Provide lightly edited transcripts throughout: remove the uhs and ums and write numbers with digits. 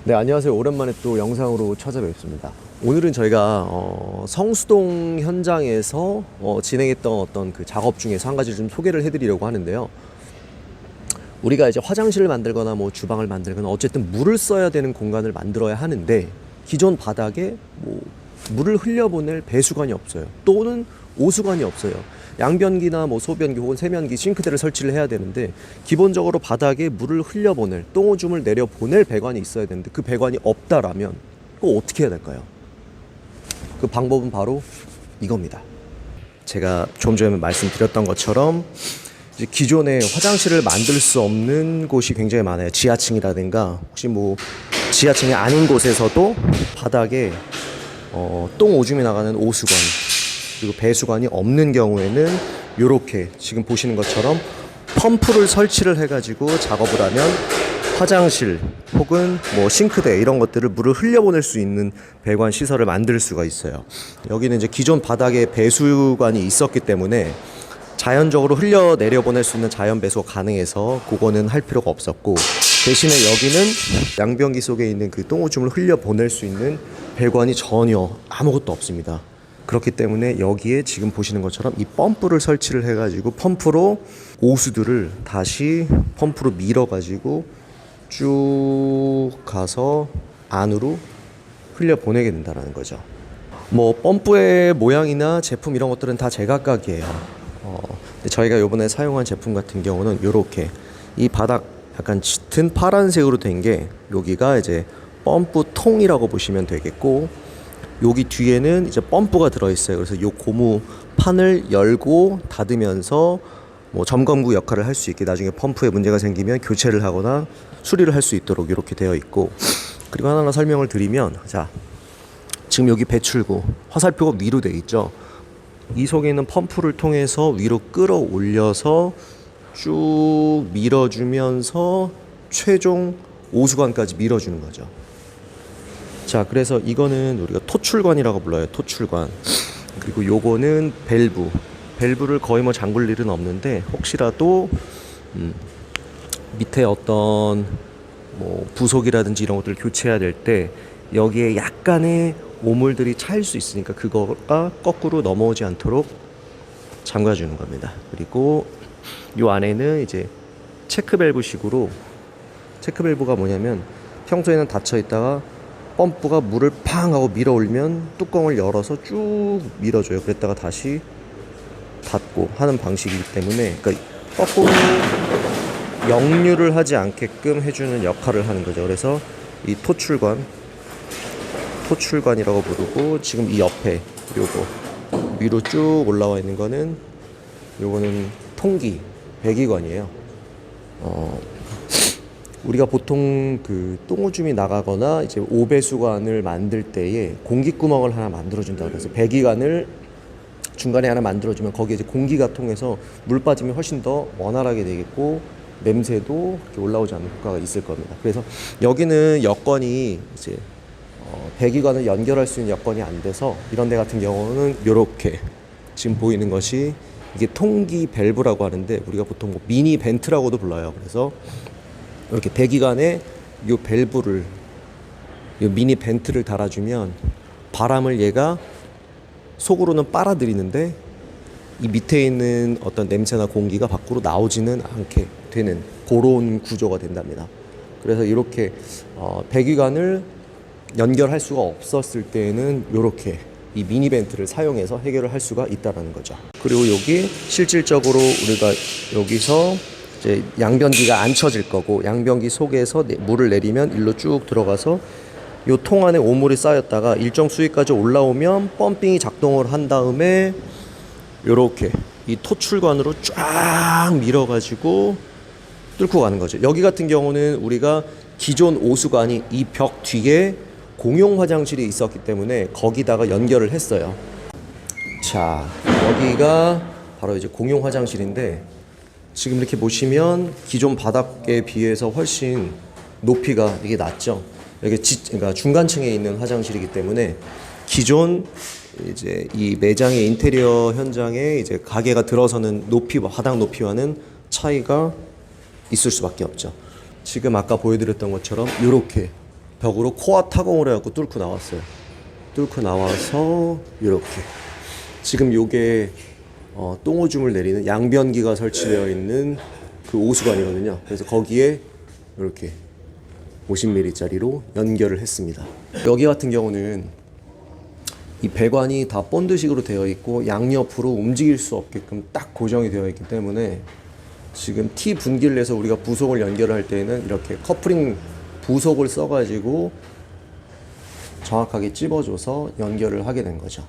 네, 안녕하세요. 오랜만에 또 영상으로 찾아뵙습니다. 오늘은 저희가 성수동 현장에서 진행했던 어떤 그 작업 중에서 한 가지 좀 소개를 해드리려고 하는데요. 우리가 이제 화장실을 만들거나 뭐 주방을 만들거나 어쨌든 물을 써야 되는 공간을 만들어야 하는데 기존 바닥에 뭐 물을 흘려보낼 배수관이 없어요. 또는 오수관이 없어요. 양변기나 뭐 소변기 혹은 세면기, 싱크대를 설치를 해야 되는데 기본적으로 바닥에 물을 흘려보낼, 똥오줌을 내려보낼 배관이 있어야 되는데 그 배관이 없다라면 그거 어떻게 해야 될까요? 그 방법은 바로 이겁니다. 제가 좀 전에 말씀드렸던 것처럼 이제 기존에 화장실을 만들 수 없는 곳이 굉장히 많아요. 지하층이라든가 혹시 뭐 지하층이 아닌 곳에서도 바닥에 똥 오줌이 나가는 오수관 그리고 배수관이 없는 경우에는 이렇게 지금 보시는 것처럼 펌프를 설치를 해가지고 작업을 하면 화장실 혹은 뭐 싱크대 이런 것들을 물을 흘려보낼 수 있는 배관 시설을 만들 수가 있어요. 여기는 이제 기존 바닥에 배수관이 있었기 때문에 자연적으로 흘려 내려보낼 수 있는 자연 배수가 가능해서 그거는 할 필요가 없었고, 대신에 여기는 양변기 속에 있는 그 똥오줌을 흘려보낼 수 있는 배관이 전혀 아무것도 없습니다. 그렇기 때문에 여기에 지금 보시는 것처럼 이 펌프를 설치를 해가지고 펌프로 오수들을 다시 펌프로 밀어가지고 쭉 가서 안으로 흘려보내게 된다는 거죠. 뭐 펌프의 모양이나 제품 이런 것들은 다 제각각이에요. 저희가 이번에 사용한 제품 같은 경우는 이렇게 이 바닥 약간 짙은 파란색으로 된 게 여기가 이제 펌프 통이라고 보시면 되겠고, 여기 뒤에는 이제 펌프가 들어있어요. 그래서 요 고무 판을 열고 닫으면서 뭐 점검구 역할을 할 수 있게 나중에 펌프에 문제가 생기면 교체를 하거나 수리를 할 수 있도록 이렇게 되어 있고, 그리고 하나하나 설명을 드리면, 자 지금 여기 배출구 화살표가 위로 되어 있죠. 이 속에 있는 펌프를 통해서 위로 끌어올려서 쭉 밀어주면서 최종 오수관까지 밀어주는 거죠. 자, 그래서 이거는 우리가 토출관이라고 불러요. 토출관. 그리고 요거는 밸브를 거의 뭐 잠글 일은 없는데 혹시라도 밑에 어떤 뭐 부속이라든지 이런 것들을 교체해야 될 때 여기에 약간의 오물들이 차일 수 있으니까 그거가 거꾸로 넘어오지 않도록 잠가주는 겁니다. 그리고 요 안에는 이제 체크밸브식으로, 체크밸브가 뭐냐면 평소에는 닫혀 있다가 펌프가 물을 팡 하고 밀어 올리면 뚜껑을 열어서 쭉 밀어줘요. 그랬다가 다시 닫고 하는 방식이기 때문에, 그러니까 거꾸로 역류를 하지 않게끔 해주는 역할을 하는 거죠. 그래서 이 토출관이라고 부르고, 지금 이 옆에 요거 위로 쭉 올라와 있는 거는 요거는 통기 배기관이에요. 우리가 보통 그 똥오줌이 나가거나 이제 오배수관을 만들 때에 공기구멍을 하나 만들어준다 그래서 배기관을 중간에 하나 만들어주면 거기에 이제 공기가 통해서 물 빠짐이 훨씬 더 원활하게 되겠고 냄새도 이렇게 올라오지 않는 효과가 있을 겁니다. 그래서 여기는 여건이 이제 배기관을 연결할 수 있는 여건이 안 돼서 이런 데 같은 경우는 이렇게 지금 보이는 것이 이게 통기 밸브라고 하는데 우리가 보통 뭐 미니 벤트라고도 불러요. 그래서 이렇게 배기관에 요 밸브를, 요 미니 벤트를 달아주면 바람을 얘가 속으로는 빨아들이는데 이 밑에 있는 어떤 냄새나 공기가 밖으로 나오지는 않게 되는 그런 구조가 된답니다. 그래서 이렇게 배기관을 연결할 수가 없었을 때에는 이렇게 이 미니 벤트를 사용해서 해결을 할 수가 있다는 거죠. 그리고 여기 실질적으로 우리가 여기서 이제 양변기가 안 쳐질 거고, 양변기 속에서 물을 내리면 일로 쭉 들어가서 요 통 안에 오물이 쌓였다가 일정 수위까지 올라오면 펌핑이 작동을 한 다음에 요렇게 이 토출관으로 쫙 밀어가지고 뚫고 가는 거죠. 여기 같은 경우는 우리가 기존 오수관이 이 벽 뒤에 공용 화장실이 있었기 때문에 거기다가 연결을 했어요. 자, 여기가 바로 이제 공용 화장실인데 지금 이렇게 보시면 기존 바닥에 비해서 훨씬 높이가 이게 낮죠. 이게 그러니까 중간층에 있는 화장실이기 때문에 기존 이제 이 매장의 인테리어 현장에 이제 가게가 들어서는 높이와 바닥 높이와는 차이가 있을 수밖에 없죠. 지금 아까 보여드렸던 것처럼 이렇게 벽으로 코어 타공을 해갖고 뚫고 나왔어요. 뚫고 나와서 이렇게 지금 요게 똥오줌을 내리는 양변기가 설치되어 있는 그 오수관이거든요. 그래서 거기에 이렇게 50mm짜리로 연결을 했습니다. 여기 같은 경우는 이 배관이 다 본드식으로 되어 있고 양옆으로 움직일 수 없게끔 딱 고정이 되어 있기 때문에 지금 T 분기를 내서 우리가 부속을 연결할 때는 이렇게 커플링 부속을 써가지고 정확하게 찝어줘서 연결을 하게 된 거죠.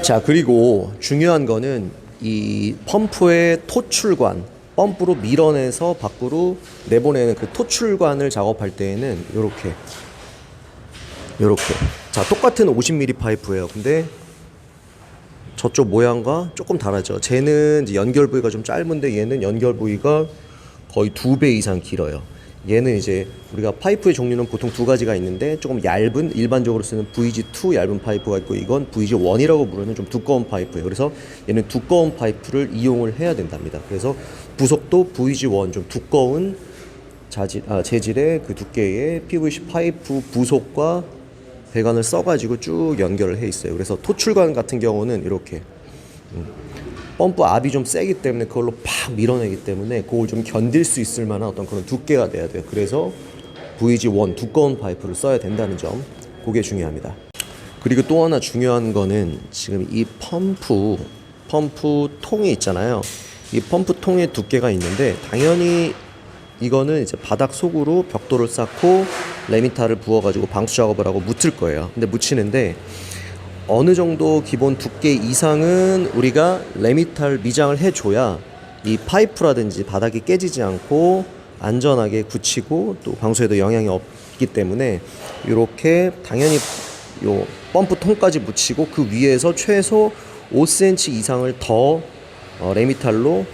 자, 그리고 중요한 거는 이 펌프의 토출관, 펌프로 밀어내서 밖으로 내보내는 그 토출관을 작업할 때에는 요렇게 자, 똑같은 50mm 파이프예요. 근데 저쪽 모양과 조금 다르죠. 쟤는 이제 연결 부위가 좀 짧은데 얘는 연결 부위가 거의 2배 이상 길어요. 얘는 이제 우리가 파이프의 종류는 보통 두 가지가 있는데 조금 얇은 일반적으로 쓰는 VG2 얇은 파이프가 있고 이건 VG1이라고 부르는 좀 두꺼운 파이프예요. 그래서 얘는 두꺼운 파이프를 이용을 해야 된답니다. 그래서 부속도 VG1 좀 두꺼운 재질의 그 두께의 PVC 파이프 부속과 배관을 써가지고 쭉 연결을 해 있어요. 그래서 토출관 같은 경우는 이렇게 펌프 압이 좀 세기 때문에 그걸로 팍 밀어내기 때문에 그걸 좀 견딜 수 있을 만한 어떤 그런 두께가 돼야 돼요. 그래서 VG1 두꺼운 파이프를 써야 된다는 점, 그게 중요합니다. 그리고 또 하나 중요한 거는 지금 이 펌프 통이 있잖아요. 이 펌프 통의 두께가 있는데 당연히 이거는 이제 바닥 속으로 벽돌을 쌓고 레미타를 부어가지고 방수 작업을 하고 묻힐 거예요. 근데 묻히는데 어느 정도 기본 두께 이상은 우리가 레미탈 미장을 해줘야 이 파이프라든지 바닥이 깨지지 않고 안전하게 굳히고 또 방수에도 영향이 없기 때문에 이렇게 당연히 요 펌프 통까지 묻히고 그 위에서 최소 5cm 이상을 더 레미탈로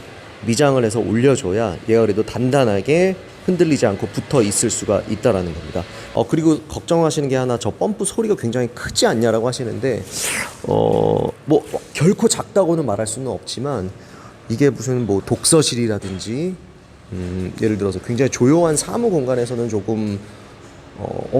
미장을 해서 올려줘야 얘가 그래도 단단하게 흔들리지 않고 붙어 있을 수가 있다라는 겁니다. 그리고 걱정하시는 게 하나, 저 펌프 소리가 굉장히 크지 않냐라고 하시는데 뭐 결코 작다고는 말할 수는 없지만 이게 무슨 뭐 독서실이라든지 예를 들어서 굉장히 조용한 사무 공간에서는 조금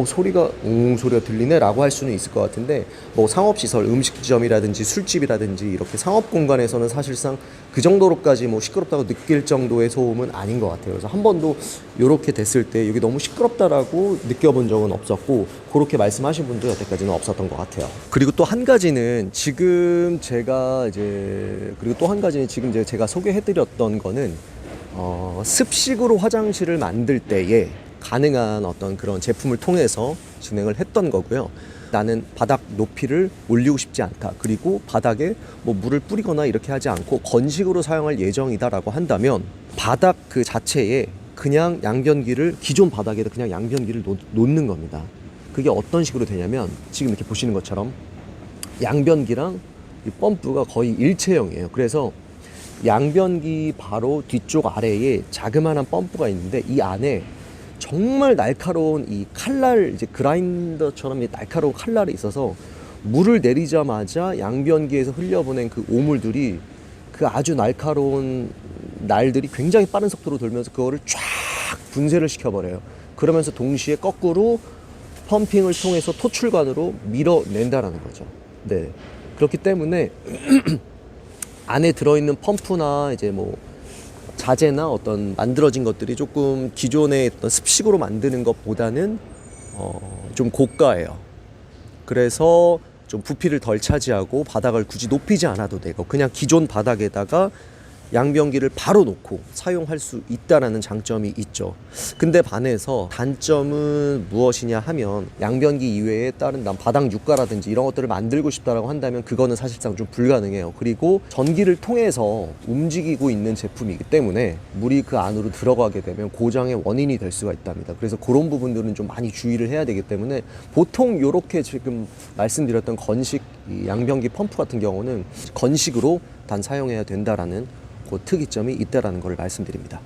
소리가 소리가 들리네 라고 할 수는 있을 것 같은데 뭐 상업시설, 음식점이라든지 술집이라든지 이렇게 상업 공간에서는 사실상 그 정도로까지 뭐 시끄럽다고 느낄 정도의 소음은 아닌 것 같아요. 그래서 한 번도 이렇게 됐을 때 여기 너무 시끄럽다라고 느껴본 적은 없었고 그렇게 말씀하신 분도 여태까지는 없었던 것 같아요. 그리고 또 한 가지는 지금 제가 소개해드렸던 거는 습식으로 화장실을 만들 때에 가능한 어떤 그런 제품을 통해서 진행을 했던 거고요. 나는 바닥 높이를 올리고 싶지 않다. 그리고 바닥에 뭐 물을 뿌리거나 이렇게 하지 않고 건식으로 사용할 예정이다라고 한다면 바닥 그 자체에 그냥 양변기를 기존 바닥에다 그냥 양변기를 놓는 겁니다. 그게 어떤 식으로 되냐면 지금 이렇게 보시는 것처럼 양변기랑 이 펌프가 거의 일체형이에요. 그래서 양변기 바로 뒤쪽 아래에 자그마한 펌프가 있는데 이 안에 정말 날카로운 이 칼날, 이제 그라인더처럼 날카로운 칼날이 있어서 물을 내리자마자 양변기에서 흘려보낸 그 오물들이 그 아주 날카로운 날들이 굉장히 빠른 속도로 돌면서 그거를 쫙 분쇄를 시켜버려요. 그러면서 동시에 거꾸로 펌핑을 통해서 토출관으로 밀어낸다라는 거죠. 네. 그렇기 때문에 안에 들어있는 펌프나 이제 뭐 자재나 어떤 만들어진 것들이 조금 기존의 어떤 습식으로 만드는 것보다는 좀 고가예요. 그래서 좀 부피를 덜 차지하고 바닥을 굳이 높이지 않아도 되고 그냥 기존 바닥에다가 양변기를 바로 놓고 사용할 수 있다라는 장점이 있죠. 근데 반해서 단점은 무엇이냐 하면 양변기 이외에 다른 바닥 육가라든지 이런 것들을 만들고 싶다라고 한다면 그거는 사실상 좀 불가능해요. 그리고 전기를 통해서 움직이고 있는 제품이기 때문에 물이 그 안으로 들어가게 되면 고장의 원인이 될 수가 있답니다. 그래서 그런 부분들은 좀 많이 주의를 해야 되기 때문에 보통 이렇게 지금 말씀드렸던 건식 이 양변기 펌프 같은 경우는 건식으로 단 사용해야 된다라는 그 특이점이 있다라는 걸 말씀드립니다.